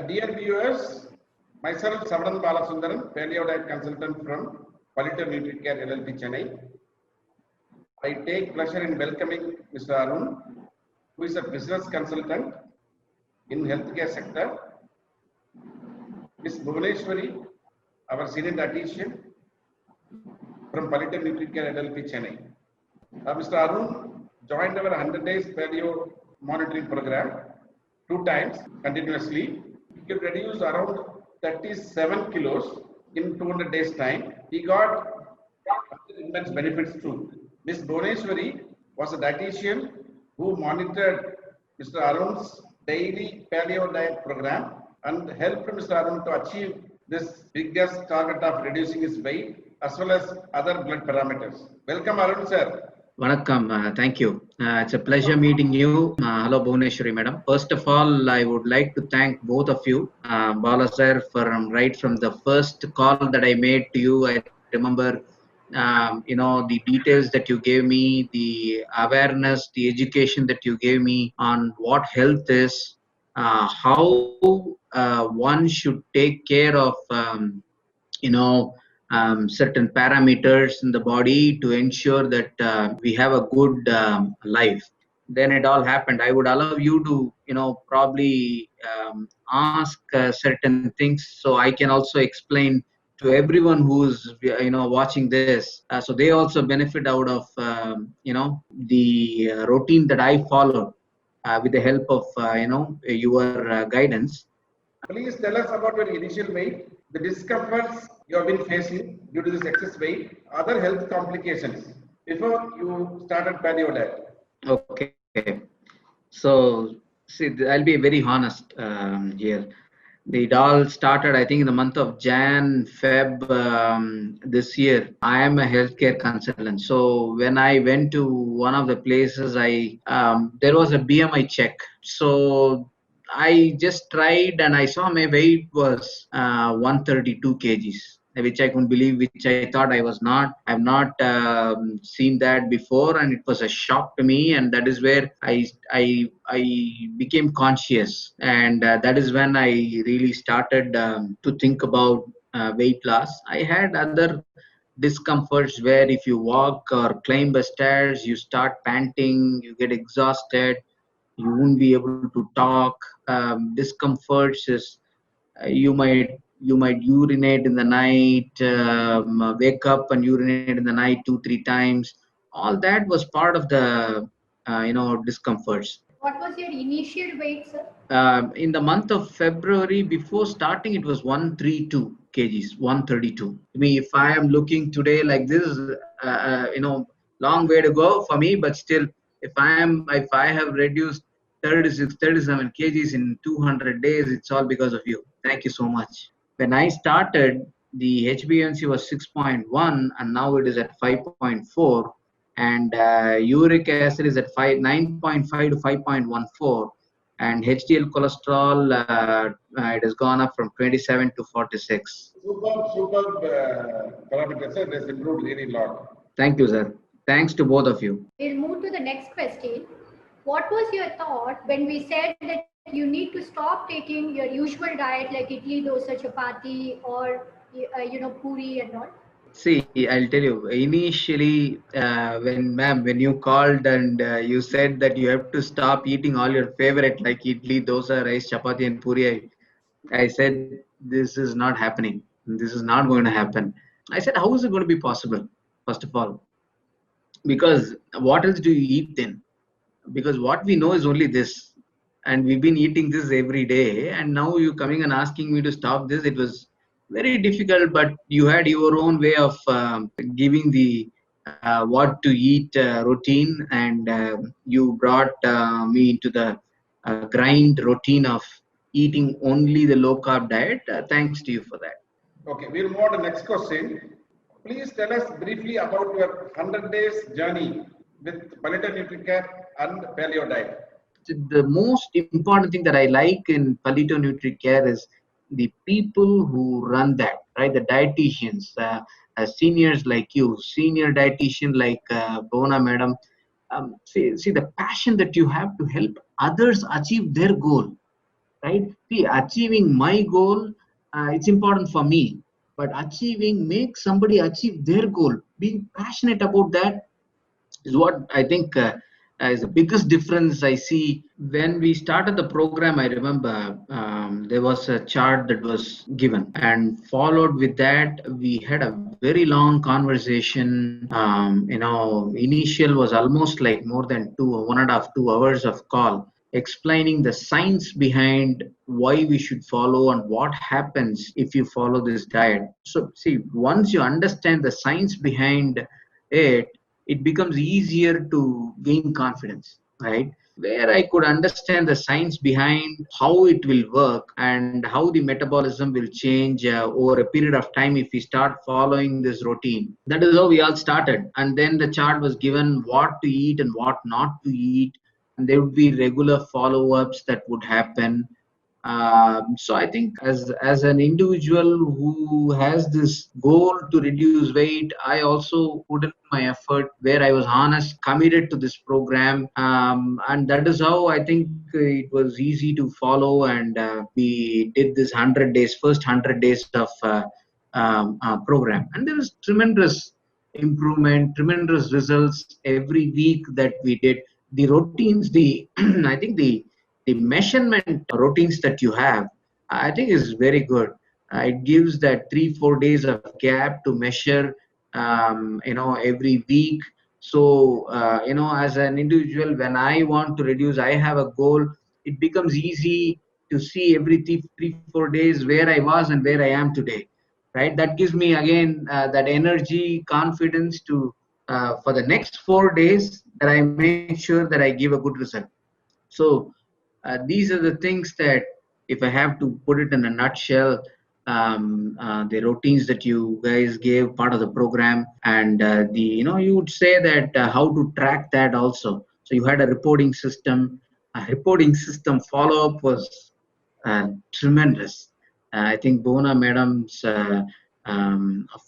Dear viewers, myself Savadan Balasundaran, paleo diet consultant from Palliative Nutricare LLP Chennai. I take pleasure in welcoming Mr. Arun, who is a business consultant in healthcare sector. Ms. Bhuvaneshwari, our senior dietitian from Palliative Nutricare LLP Chennai. Mr. Arun joined our 100 days paleo monitoring program 2 times continuously. He could reduce around 37 kilos in 200 days time. He got immense benefits too. Ms. Bhuvaneshwari was a dietitian who monitored Mr. Arun's daily paleo diet program and helped Mr. Arun to achieve this biggest target of reducing his weight as well as other blood parameters. Welcome, Arun sir. Vanakkam, thank you. It's a pleasure meeting you. Hello, Bhuvaneshwari madam. First of all, I would like to thank both of you, Bala sir, for right from the first call that I made to you. I remember, the details that you gave me, the awareness, the education that you gave me on what health is, how one should take care of, certain parameters in the body to ensure that we have a good life. Then it all happened. I would allow you to, probably ask certain things so I can also explain to everyone who's, watching this. So they also benefit out of, the routine that I follow with the help of, your guidance. Please tell us about your initial weight, the discomforts you have been facing due to this excess weight, other health complications before you started paleo diet. Okay. So, see, I'll be very honest here. It all started, I think, in the month of Feb this year. I am a healthcare consultant. So when I went to one of the places, there was a BMI check. So I just tried and I saw my weight was 132 kgs, which I couldn't believe, which I thought I was not. I've not seen that before, and it was a shock to me. And that is where I became conscious, and that is when I really started to think about weight loss. I had other discomforts where if you walk or climb the stairs, you start panting, you get exhausted, you won't be able to talk. Discomforts is you might urinate in the night, wake up and urinate in the night 2-3 times. All that was part of the discomforts. What was your initial weight, sir? In the month of February, before starting, it was 132 kgs, 132. I mean, if I am looking today like this, long way to go for me, but still, if I have reduced 36, 37 kgs in 200 days, it's all because of you. Thank you so much. When I started, the HbA1c was 6.1 and now it is at 5.4, and uric acid is at 9.5 to 5.14, and HDL cholesterol it has gone up from 27 to 46. Superb parameters, sir. It has improved really a lot. Thank you, sir. Thanks to both of you. We'll move to the next question. What was your thought when we said that you need to stop taking your usual diet like idli, dosa, chapati, or puri and all? See, I'll tell you. Initially, when you called and you said that you have to stop eating all your favorite like idli, dosa, rice, chapati, and puri, I said this is not happening. This is not going to happen. I said, how is it going to be possible? First of all, because what else do you eat then? Because what we know is only this, and we've been eating this every day, and now you coming and asking me to stop this. It was very difficult, but you had your own way of giving the what to eat routine, and you brought me into the grind routine of eating only the low carb diet. Thanks to you for that. Okay, we'll move on to the next question. Please tell us briefly about your 100 days journey with Palliative Nutricare and paleo diet. The most important thing that I like in Palliative Nutricare is the people who run that, right? The dietitians, seniors like you, senior dietitian like Bona madam. See the passion that you have to help others achieve their goal. right? See, achieving my goal, it's important for me, but make somebody achieve their goal. Being passionate about that is what I think is the biggest difference I see. When we started the program, I remember there was a chart that was given, and followed with that, we had a very long conversation. Initial was almost like more than 1.5, 2 hours of call, explaining the science behind why we should follow and what happens if you follow this diet. So, see, once you understand the science behind it, it becomes easier to gain confidence, right? Where I could understand the science behind how it will work and how the metabolism will change over a period of time if we start following this routine. That is how we all started. And then the chart was given what to eat and what not to eat. And there would be regular follow ups that would happen. So I think as an individual who has this goal to reduce weight, I also put in my effort where I was honest, committed to this program, and that is how I think it was easy to follow. And we did this 100 days, first 100 days of program, and there was tremendous improvement, tremendous results every week that we did. The routines, the I think the measurement routines that you have, I think is very good. It gives that 3-4 days of gap to measure, every week. So, as an individual, when I want to reduce, I have a goal. It becomes easy to see every 3-4 days where I was and where I am today, right? That gives me again that energy, confidence to for the next 4 days that I make sure that I give a good result. So these are the things that, if I have to put it in a nutshell, the routines that you guys gave part of the program, and you would say that how to track that also. So you had a reporting system. A reporting system follow up was tremendous. I think Bona madam's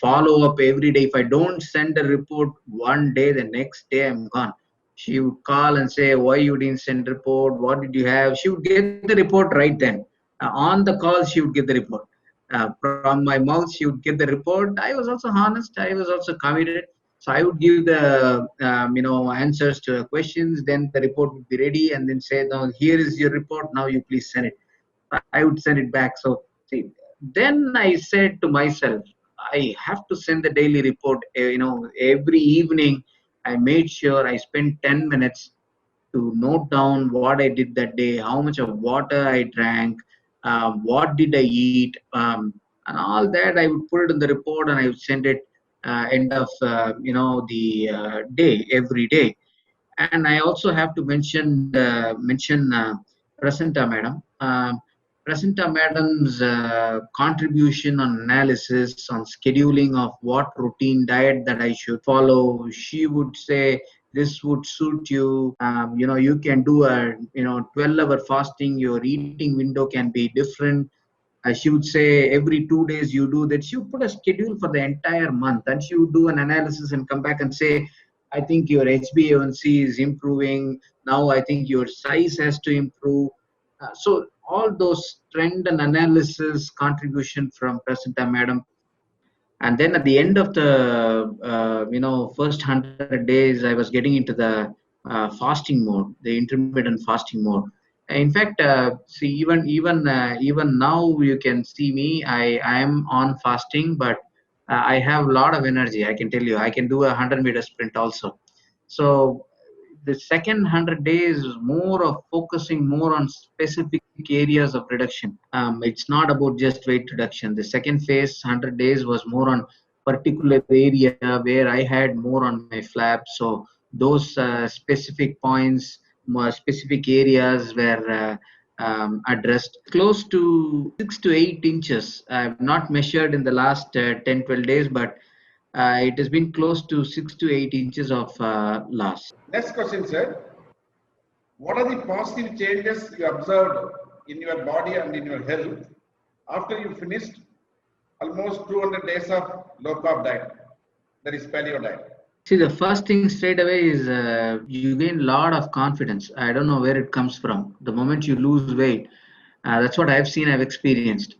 follow up every day. If I don't send a report one day, the next day I'm gone. She would call and say, why you didn't send report? What did you have? She would get the report right then. On the call, she would get the report. From my mouth, she would get the report. I was also honest. I was also committed. So I would give the answers to the questions. Then the report would be ready, and then say, "Now here is your report. Now you please send it." I would send it back. So see, then I said to myself, I have to send the daily report. Every evening, I made sure I spent 10 minutes to note down what I did that day, how much of water I drank, what did I eat, and all that. I would put it in the report and I would send it end of the day every day. And I also have to mention Presenta madam. Presenta madam's contribution on analysis, on scheduling of what routine diet that I should follow. She would say, this would suit you. You can do a 12-hour fasting. Your eating window can be different. She would say every 2 days you do that. She would put a schedule for the entire month, and she would do an analysis and come back and say, I think your HbA1c is improving. Now I think your size has to improve. So all those trend and analysis contribution from Presenta madam. And then at the end of the first 100 days, I was getting into the fasting mode, the intermittent fasting mode. In fact, see, even now you can see me. I am on fasting, but I have a lot of energy. I can tell you, I can do a 100-meter sprint also. So the second 100 days is more of focusing more on specific areas of reduction. It's not about just weight reduction. The second phase, 100 days, was more on particular area where I had more on my flaps. So those specific points, more specific areas were addressed. Close to 6 to 8 inches. I've not measured in the last 10-12 days, but it has been close to 6 to 8 inches of loss. Next question, sir. What are the positive changes you observed in your body and in your health after you finished almost 200 days of low carb diet, that is paleo diet? See, the first thing straight away is you gain a lot of confidence. I don't know where it comes from. The moment you lose weight, That's what I've seen, I've experienced.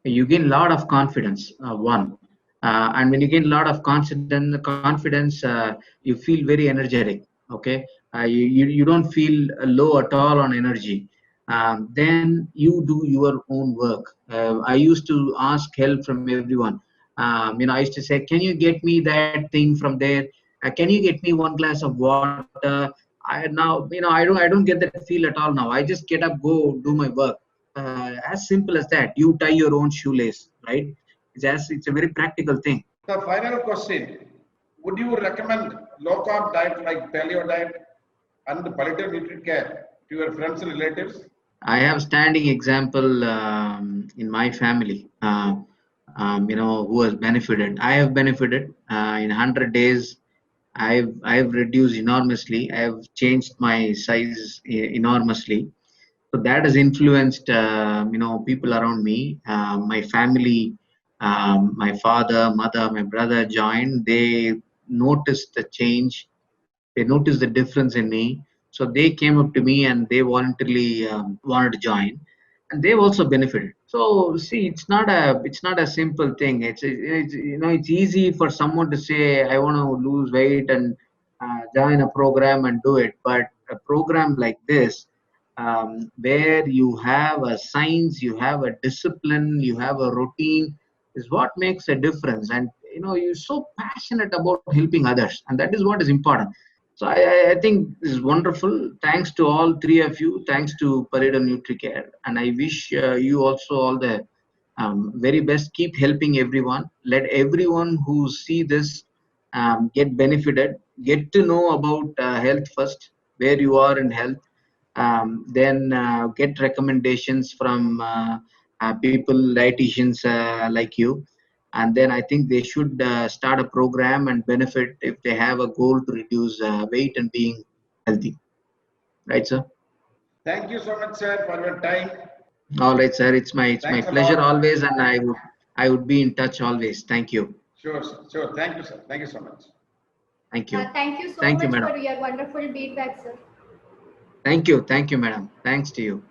You gain a lot of confidence, one. And when you gain a lot of confidence, you feel very energetic. Okay, you don't feel low at all on energy. Then you do your own work. I used to ask help from everyone. I used to say, "Can you get me that thing from there? Can you get me one glass of water?" I don't get that feel at all now. I just get up, go do my work. As simple as that. You tie your own shoelace, right? It's a very practical thing. The final question: would you recommend low carb diet like paleo diet and palliative nutricare to your friends and relatives? I have standing example in my family. Who has benefited. I have benefited in 100 days. I've reduced enormously. I've changed my size enormously. So that has influenced people around me. My family, my father, mother, my brother joined. They noticed the change. They noticed the difference in me. So they came up to me and they voluntarily wanted to join, and they've also benefited. So see, it's not a simple thing. It's easy for someone to say I want to lose weight and join a program and do it, but a program like this, where you have a science, you have a discipline, you have a routine, is what makes a difference. And you're so passionate about helping others, and that is what is important. So I think this is wonderful. Thanks to all three of you. Thanks to Pareto NutriCare, and I wish you also all the very best. Keep helping everyone. Let everyone who see this get benefited. Get to know about health first, where you are in health. Then get recommendations from people, dietitians like you, and then I think they should start a program and benefit if they have a goal to reduce weight and being healthy. Right, sir? Thank you so much, sir, for your time. All right, sir. It's my Thanks a pleasure lot. always, and I would be in touch always. Thank you. Sure, sir. Sure. Thank you, sir. Thank you so much. Thank you. Thank you so Thank you, much madam. for your wonderful feedback, sir. Thank you, madam. Thanks to you.